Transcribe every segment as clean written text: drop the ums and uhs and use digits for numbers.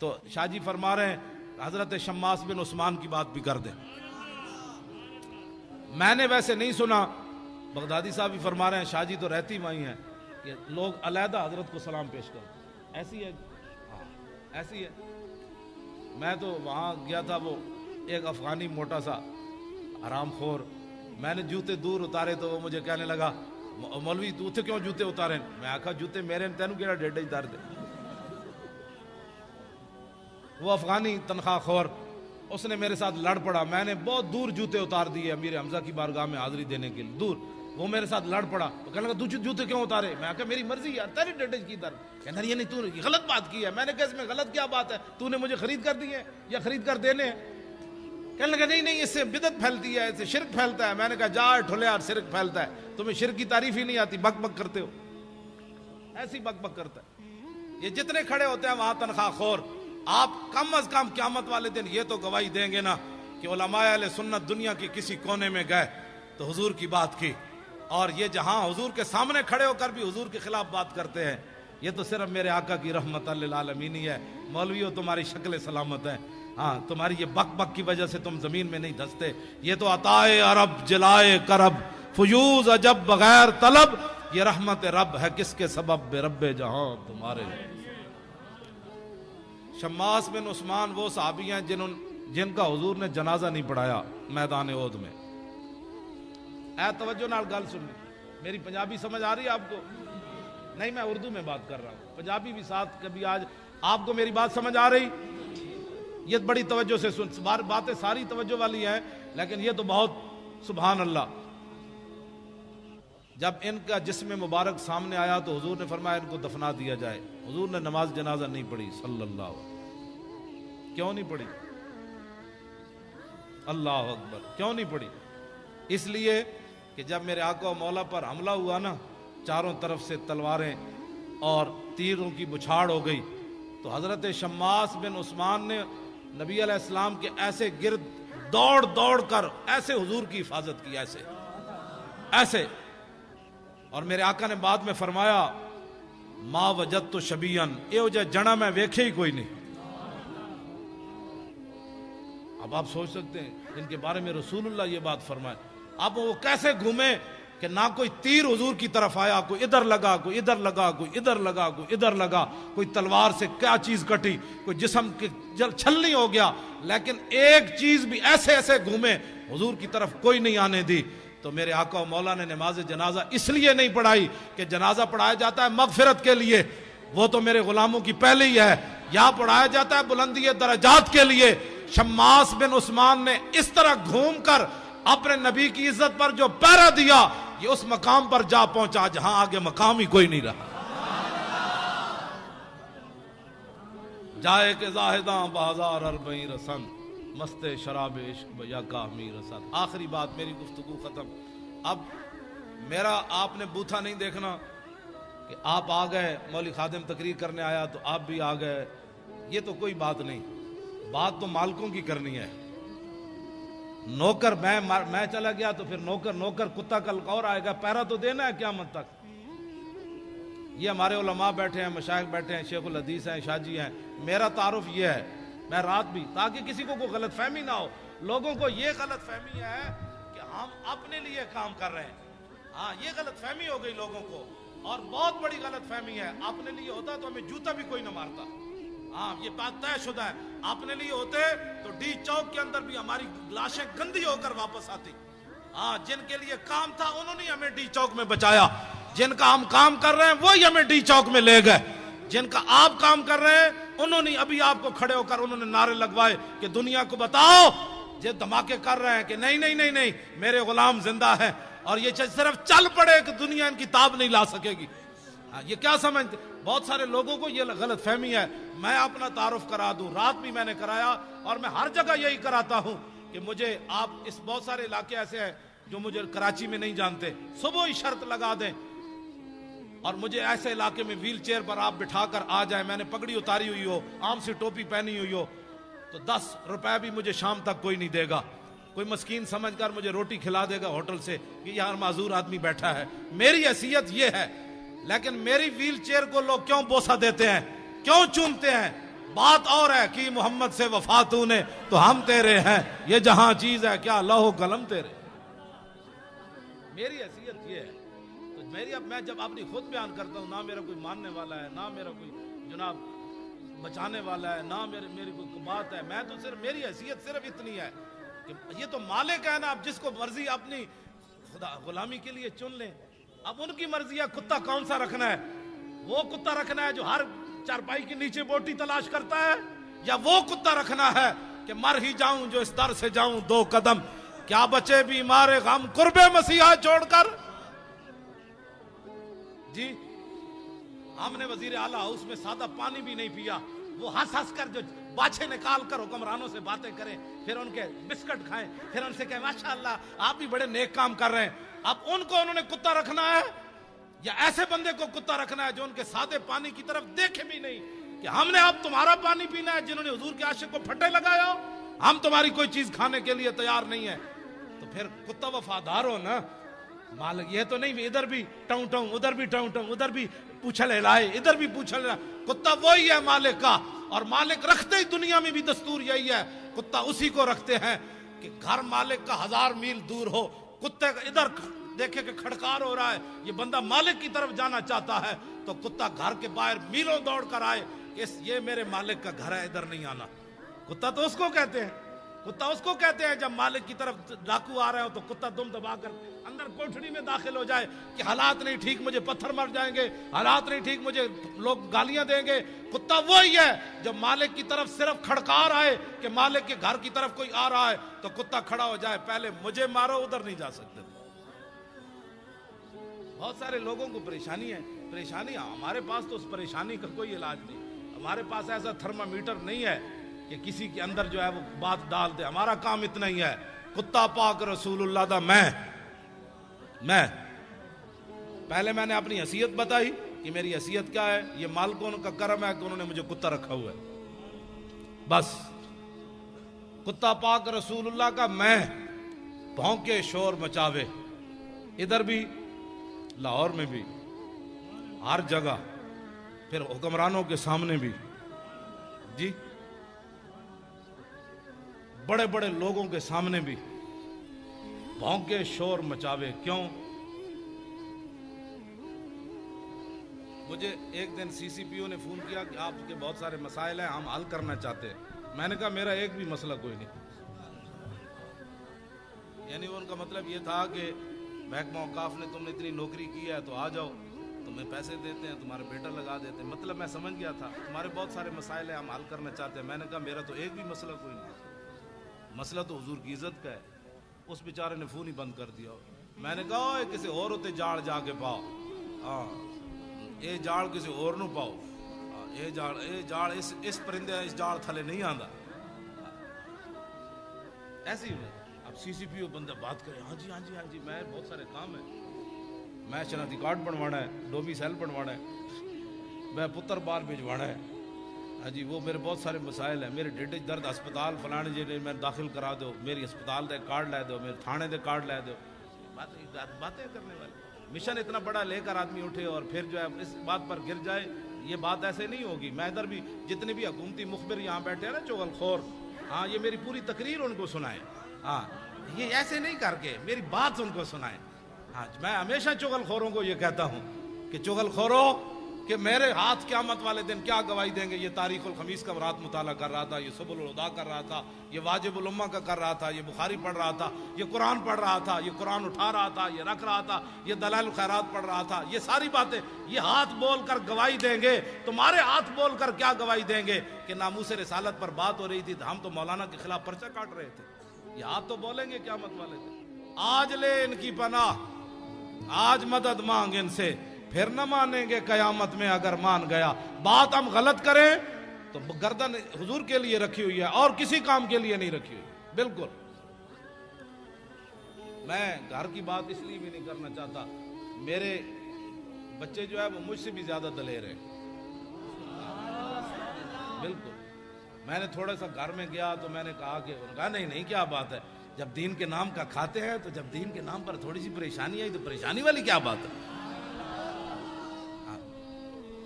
تو شاہ جی فرما رہے ہیں حضرت شماس بن عثمان کی بات بھی کر دیں. میں نے ویسے نہیں سنا, بغدادی صاحب بھی فرما رہے ہیں شاہ جی تو رہتی وہیں ہیں کہ لوگ علیحدہ حضرت کو سلام پیش کرتے. ایسی ہے, ہاں ایسی ہے. میں تو وہاں گیا تھا, وہ ایک افغانی موٹا سا حرام خور, میں نے جوتے دور اتارے تو وہ مجھے کہنے لگا مولوی تو اتنے کیوں جوتے اتارے؟ میں آکھا جوتے میرے تینوں کیڑا ڈیڈا ہی اتار دے. وہ افغانی تنخواہ خور, اس نے میرے ساتھ لڑ پڑا. میں نے بہت دور جوتے اتار دیے امیر حمزہ کی بارگاہ میں حاضری دینے کے لیے, دور. وہ میرے ساتھ لڑ پڑا, وہ کہنے لگا جوتے کیوں اتارے؟ میں کہا میری مرضی یار, تیری ڈیڈے کی در. کہنا یہ نہیں, تو نے غلط بات کی ہے. میں نے کہا اس میں غلط کیا بات ہے, تو نے مجھے خرید کر دی ہے یا خرید کر دینے ہیں؟ کہنے لگا نہیں اس سے بدعت پھیلتی ہے, اس سے شرک پھیلتا ہے. میں نے کہا جا ٹھولیا, شرک پھیلتا ہے, تمہیں شرک کی تعریف ہی نہیں آتی, بک بک کرتے ہو. ایسی بک بک کرتا ہے. یہ جتنے کھڑے ہوتے ہیں وہاں تنخواہ خور, آپ کم از کم قیامت والے دن یہ تو گواہی دیں گے نا کہ علماء اہل سنت دنیا کے کسی کونے میں گئے تو حضور کی بات کی, اور یہ جہاں حضور کے سامنے کھڑے ہو کر بھی حضور کے خلاف بات کرتے ہیں. یہ تو صرف میرے آقا کی رحمت للعالمین ہی ہے. مولویوں تمہاری شکل سلامت ہے, ہاں تمہاری یہ بک بک کی وجہ سے تم زمین میں نہیں دھستے. یہ تو عطائے عرب جلائے کرب فیوز عجب بغیر طلب, یہ رحمت رب ہے کس کے سبب بے رب جہاں تمہارے. شماس بن عثمان وہ صحابی ہیں جن کا حضور نے جنازہ نہیں پڑھایا میدان احد میں. اے توجہ نال گل سنی, میری پنجابی سمجھ آ رہی ہے آپ کو؟ نہیں میں اردو میں بات کر رہا ہوں, پنجابی بھی ساتھ کبھی. آج آپ کو میری بات سمجھ آ رہی؟ یہ بڑی توجہ سے سن, باتیں ساری توجہ والی ہیں لیکن یہ تو بہت سبحان اللہ. جب ان کا جسم مبارک سامنے آیا تو حضور نے فرمایا ان کو دفنا دیا جائے. حضور نے نماز جنازہ نہیں پڑھی صلی اللہ علیہ وسلم. کیوں نہیں پڑھی؟ اللہ اکبر, کیوں نہیں پڑھی؟ اس لیے کہ جب میرے آقا و مولا پر حملہ ہوا نا, چاروں طرف سے تلواریں اور تیروں کی بچھاڑ ہو گئی, تو حضرت شماس بن عثمان نے نبی علیہ السلام کے ایسے گرد دوڑ دوڑ کر ایسے حضور کی حفاظت کی, ایسے. اور میرے آقا نے بعد میں فرمایا ما وجدت شبیان, یہ جو جنا میں ویکھے ہی کوئی نہیں. اب آپ سوچ سکتے ہیں ان کے بارے میں رسول اللہ یہ بات فرمائے. اب وہ کیسے گھومے کہ نہ کوئی تیر حضور کی طرف آیا, کوئی ادھر لگا, کوئی ادھر لگا, کوئی ادھر لگا, کوئی ادھر لگا, کوئی تلوار سے کیا چیز کٹی, کوئی جسم کے چھلنی ہو گیا, لیکن ایک چیز بھی ایسے گھومے حضور کی طرف کوئی نہیں آنے دی. تو میرے آقا و مولا نے نماز جنازہ اس لیے نہیں پڑھائی کہ جنازہ پڑھایا جاتا ہے مغفرت کے لیے, وہ تو میرے غلاموں کی پہلے ہی ہے. یہاں پڑھایا جاتا ہے بلندی درجات کے لیے. شماس بن عثمان نے اس طرح گھوم کر اپنے نبی کی عزت پر جو پہرا دیا, یہ اس مقام پر جا پہنچا جہاں آگے مقام ہی کوئی نہیں رہا. جائے کہ زاہداں بازار اربعین رسن, مست شراب عشق یا کامی رسن. آخری بات, میری گفتگو ختم. اب میرا آپ نے بوتھا نہیں دیکھنا کہ آپ آ گئے, مولوی خادم تقریر کرنے آیا تو آپ بھی آ گئے, یہ تو کوئی بات نہیں. بات تو مالکوں کی کرنی ہے. نوکر میں چلا گیا تو پھر نوکر کتا کل اور آئے گا, پہرا تو دینا ہے قیامت تک. یہ ہمارے علماء بیٹھے ہیں, مشائخ بیٹھے ہیں, شیخ الحدیث ہیں, شاہ جی ہیں. میرا تعارف یہ ہے, میں رات بھی, تاکہ کسی کو کوئی غلط فہمی نہ ہو. لوگوں کو یہ غلط فہمی ہے کہ ہم اپنے لیے کام کر رہے ہیں. ہاں یہ غلط فہمی ہو گئی لوگوں کو, اور بہت بڑی غلط فہمی ہے. اپنے لیے ہوتا تو ہمیں جوتا بھی کوئی نہ مارتا. ہاں یہ بات طے شدہ ہے. اپنے لیے ہوتے تو ڈی چوک کے اندر بھی ہماری لاشیں گندی ہو کر واپس آتی. ہاں جن کے لیے کام تھا انہوں نے ہمیں ڈی چوک میں بچایا, جن کا ہم کام کر رہے ہیں وہی ہمیں ڈی چوک میں لے گئے. جن کا آپ کام کر رہے ہیں انہوں نے ابھی آپ کو کھڑے ہو کر انہوں نے نعرے لگوائے کہ دنیا کو بتاؤ, یہ دھماکے کر رہے ہیں کہ نہیں میرے غلام زندہ ہیں, اور یہ صرف چل پڑے کہ دنیا ان کی تاب نہیں لا سکے گی. یہ کیا سمجھتے؟ بہت سارے لوگوں کو یہ غلط فہمی ہے. میں اپنا تعارف کرا دوں, رات بھی میں نے کرایا اور میں ہر جگہ یہی کراتا ہوں کہ مجھے آپ اس بہت سارے علاقے ایسے ہیں جو مجھے کراچی میں نہیں جانتے, صبح ہی شرط لگا دیں اور مجھے ایسے علاقے میں ویل چیئر پر آپ بٹھا کر آ جائیں, میں نے پگڑی اتاری ہوئی ہو, عام سی ٹوپی پہنی ہوئی ہو, تو 10 روپے بھی مجھے شام تک کوئی نہیں دے گا. کوئی مسکین سمجھ کر مجھے روٹی کھلا دے گا ہوٹل سے کہ یار معذور آدمی بیٹھا ہے. میری حیثیت یہ ہے, لیکن میری ویل چیئر کو لوگ کیوں بوسہ دیتے ہیں, کیوں چومتے ہیں؟ بات اور ہے کہ محمد سے وفا تو نے تو ہم تیرے ہیں، یہ جہاں چیز ہے کیا لوح و قلم تیرے۔ میری حیثیت یہ ہے تو میں جب اپنی خود بیان کرتا ہوں، نہ میرا کوئی ماننے والا ہے، نہ میرا کوئی جناب بچانے والا ہے، نہ میری کوئی بات ہے، میں تو صرف میری حیثیت صرف اتنی ہے کہ یہ تو مالک ہے نا، اب جس کو مرضی اپنی خدا غلامی کے لیے چن لیں۔ اب ان کی مرضی ہے کتا کون سا رکھنا ہے، وہ کتا رکھنا ہے جو ہر چارپائی کے نیچے بوٹی تلاش کرتا ہے، یا وہ کتا رکھنا ہے کہ مر ہی جاؤں جو اس در سے جاؤں دو قدم، کیا بچے بیمار غم قرب مسیحا چھوڑ کر۔ جی ہم نے وزیر اعلیٰ ہاؤس میں سادہ پانی بھی نہیں پیا، وہ ہنس ہنس کر جو باچھے نکال کر حکمرانوں سے باتیں کریں، پھر ان کے بسکٹ کھائیں، پھر ان سے کہیں ماشاءاللہ آپ بھی بڑے نیک کام کر رہے ہیں۔ اب ان کو انہوں نے کتا رکھنا ہے یا ایسے بندے کو کتا رکھنا ہے جو ان کے سادے پانی کی طرف دیکھے بھی نہیں کہ ہم نے اب تمہارا پانی پینا ہے، جنہوں نے حضور کے عاشق کو پھٹے لگایا ہو، ہم تمہاری کوئی چیز کھانے کے لیے تیار نہیں ہے۔ تو پھر کتا وفادار ہو نا، مالک یہ تو نہیں ادھر بھی ٹاؤں ٹاؤں ادھر بھی ٹاؤں ٹاؤں ادھر بھی پوچھل ہلائے ادھر بھی پوچھل ہلائے۔ کتا وہی ہے مالک کا، اور مالک رکھتے ہی دنیا میں بھی دستور یہی ہے، کتا اسی کو رکھتے ہیں کہ گھر مالک کا 1000 میل دور ہو، کتے کا ادھر دیکھے کہ کھڑکار ہو رہا ہے، یہ بندہ مالک کی طرف جانا چاہتا ہے، تو کتا گھر کے باہر میلوں دوڑ کر آئے کہ یہ میرے مالک کا گھر ہے، ادھر نہیں آنا۔ کتا تو اس کو کہتے ہیں، کتا اس کو کہتے ہیں جب مالک کی طرف ڈاکو آ رہے ہو تو کتا دم دبا کر اندر کوٹھڑی میں داخل ہو جائے کہ حالات نہیں ٹھیک، مجھے پتھر مر جائیں گے، حالات نہیں ٹھیک، مجھے لوگ گالیاں دیں گے۔ کتا وہی ہے جب مالک کی طرف صرف کھڑکار آئے کہ مالک کے گھر کی طرف کوئی آ رہا ہے تو کتا کھڑا ہو جائے، پہلے مجھے مارو، ادھر نہیں جا سکتے۔ بہت سارے لوگوں کو پریشانی ہے، پریشانی ہمارے پاس تو اس پریشانی کا کوئی علاج نہیں، ہمارے پاس ایسا تھرمامیٹر نہیں ہے کہ کسی کے اندر جو ہے وہ بات ڈال دے، ہمارا کام اتنا ہی ہے، کتا پاک رسول اللہ دا میں پہلے میں نے اپنی حیثیت بتائی کہ میری حیثیت کیا ہے، یہ مالکوں کا کرم ہے کہ انہوں نے مجھے کتا رکھا ہوا ہے، بس کتا پاک رسول اللہ کا میں، بھونکے شور مچاوے، ادھر بھی لاہور میں بھی ہر جگہ، پھر حکمرانوں کے سامنے بھی، جی بڑے بڑے لوگوں کے سامنے بھی بھونکے شور مچاوے۔ کیوں؟ مجھے ایک دن سی سی پی او نے فون کیا کہ آپ کے بہت سارے مسائل ہیں، ہم حل کرنا چاہتے ہیں۔ میں نے کہا میرا ایک بھی مسئلہ کوئی نہیں، یعنی ان کا مطلب یہ تھا کہ محکمہ اوقاف نے تم نے اتنی نوکری کی ہے تو آ جاؤ، تمہیں پیسے دیتے ہیں، تمہارے بیٹا لگا دیتے ہیں، مطلب میں سمجھ گیا تھا تمہارے بہت سارے مسائل ہیں، ہم حل کرنا چاہتے ہیں۔ میں نے کہا میرا تو ایک بھی مسئلہ کوئی نہیں، مسئلہ تو حضور کی عزت کا ہے۔ اس بیچارے نے فون ہی بند کر دیا۔ میں نے کہا کسی اور ہوتے جاڑ جا کے پاؤ، ہاں اے جاڑ کسی اور نو پاؤ، اے جاڑ اس پرندے اس جاڑ تھلے نہیں آندا، ایسی اب سی سی پی او بندہ بات کرے، ہاں جی ہاں جی ہاں جی، میں بہت سارے کام ہیں، میں شناختی کارڈ بنوانا ہے، ڈوبی سیل بنوانا ہے، میں پتر بار بھجوانا ہے، ہاں جی وہ میرے بہت سارے مسائل ہیں، میرے ڈیڈے درد ہسپتال فلانے جی میں داخل کرا دو، میری ہسپتال دے کارڈ لے دو، میرے تھانے دے کارڈ لے دو۔ باتیں کرنے والے مشن اتنا بڑا لے کر آدمی اٹھے اور پھر جو ہے اس بات پر گر جائے، یہ بات ایسے نہیں ہوگی۔ میں ادھر بھی جتنے بھی حکومتی مخبر یہاں بیٹھے ہیں نا چغل خور، ہاں یہ میری پوری تقریر ان کو سنائے، ہاں یہ ایسے نہیں کر کے میری بات ان کو سنائے۔ ہاں میں ہمیشہ چغل خوروں کو یہ کہتا ہوں کہ چغل خوروں کہ میرے ہاتھ قیامت والے دن کیا گواہی دیں گے۔ یہ تاریخ الخمیس کا رات مطالعہ کر رہا تھا، یہ سبل الہدا کر رہا تھا، یہ واجب الامہ کا کر رہا تھا، یہ بخاری پڑھ رہا تھا، یہ قرآن پڑھ رہا تھا، یہ قرآن اٹھا رہا تھا، یہ رکھ رہا تھا، یہ دلائل الخیرات پڑھ رہا تھا، یہ ساری باتیں یہ ہاتھ بول کر گواہی دیں گے۔ تمہارے ہاتھ بول کر کیا گواہی دیں گے کہ ناموس رسالت پر بات ہو رہی تھی، ہم تو مولانا کے خلاف پرچہ کاٹ رہے تھے، یہ ہاتھ تو بولیں گے قیامت والے دن۔ آج لے ان کی پناہ، آج مدد مانگ ان سے، پھر نہ مانیں گے قیامت میں اگر مان گیا۔ بات ہم غلط کریں تو گردن حضور کے لیے رکھی ہوئی ہے اور کسی کام کے لیے نہیں رکھی ہوئی، بالکل۔ میں گھر کی بات اس لیے بھی نہیں کرنا چاہتا، میرے بچے جو ہے وہ مجھ سے بھی زیادہ دلیر ہیں، بالکل۔ میں نے تھوڑا سا گھر میں گیا تو میں نے کہا کہ انہوں نے کہا نہیں کیا بات ہے، جب دین کے نام کا کھاتے ہیں تو جب دین کے نام پر تھوڑی سی پریشانی آئی تو پریشانی والی کیا بات ہے۔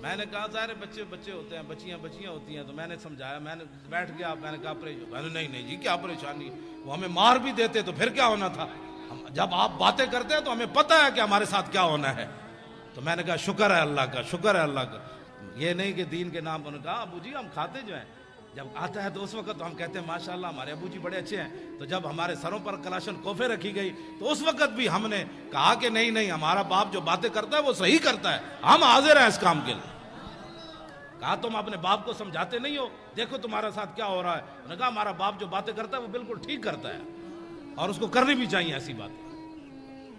میں نے کہا ظاہر بچے بچے ہوتے ہیں، بچیاں بچیاں ہوتی ہیں، تو میں نے سمجھایا، میں نے بیٹھ گیا، میں نے کہا نہیں جی کیا پریشانی ہے، وہ ہمیں مار بھی دیتے تو پھر کیا ہونا تھا، جب آپ باتیں کرتے ہیں تو ہمیں پتہ ہے کہ ہمارے ساتھ کیا ہونا ہے. تو میں نے کہا شکر ہے اللہ کا، شکر ہے اللہ کا. یہ نہیں کہ دین کے نام پر. کہا ابو جی ہم کھاتے جو ہیں، جب آتا ہے تو اس وقت تو ہم کہتے ہیں ماشاءاللہ ہمارے ابو جی بڑے اچھے ہیں. تو جب ہمارے سروں پر کلاشن کوفے رکھی گئی تو اس وقت بھی ہم نے کہا کہ نہیں ہمارا باپ جو باتیں کرتا ہے وہ صحیح کرتا ہے، ہم حاضر ہیں اس کام کے لیے. کہا تم اپنے باپ کو سمجھاتے نہیں ہو، دیکھو تمہارے ساتھ کیا ہو رہا ہے. انہوں نے کہا ہمارا باپ جو باتیں کرتا ہے وہ بالکل ٹھیک کرتا ہے اور اس کو کرنی بھی چاہیے ایسی بات.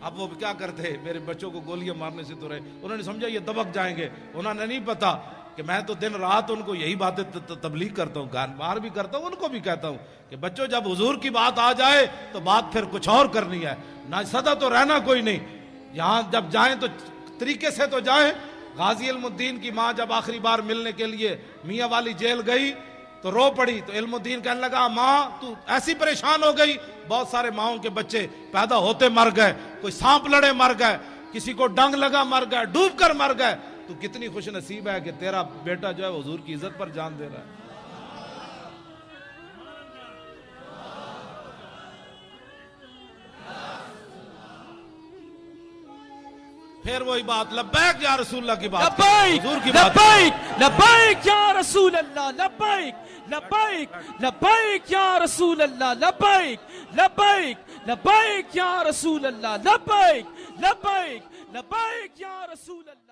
اب وہ کیا کرتے، میرے بچوں کو گولیاں مارنے سے تو رہے، انہوں نے سمجھا یہ دبک جائیں گے. انہوں نے نہیں پتا کہ میں تو دن رات ان کو یہی باتیں تبلیغ کرتا ہوں، گھر باہر بھی کرتا ہوں، ان کو بھی کہتا ہوں کہ بچوں جب حضور کی بات آ جائے تو بات پھر کچھ اور کرنی ہے، نہ سدا تو رہنا کوئی نہیں. یہاں جب جائیں تو طریقے سے تو جائیں. غازی علم الدین کی ماں جب آخری بار ملنے کے لیے میاں والی جیل گئی تو رو پڑی. تو علم الدین کہنے لگا ماں تو ایسی پریشان ہو گئی، بہت سارے ماؤں کے بچے پیدا ہوتے مر گئے، کوئی سانپ لڑے مر گئے، کسی کو ڈنگ لگا مر گئے، ڈوب کر مر گئے. تو کتنی خوش نصیب ہے کہ تیرا بیٹا جو ہے حضور کی عزت پر جان دے رہا ہے. پھر وہی بات لبیک یا رسول اللہ کی بات، حضور کی بات، لبیک یا رسول اللہ، لبیک لبیک لبیک یا رسول اللہ، لبیک لبیک لبیک یا رسول اللہ، لبیک لبیک لبیک یا رسول اللہ.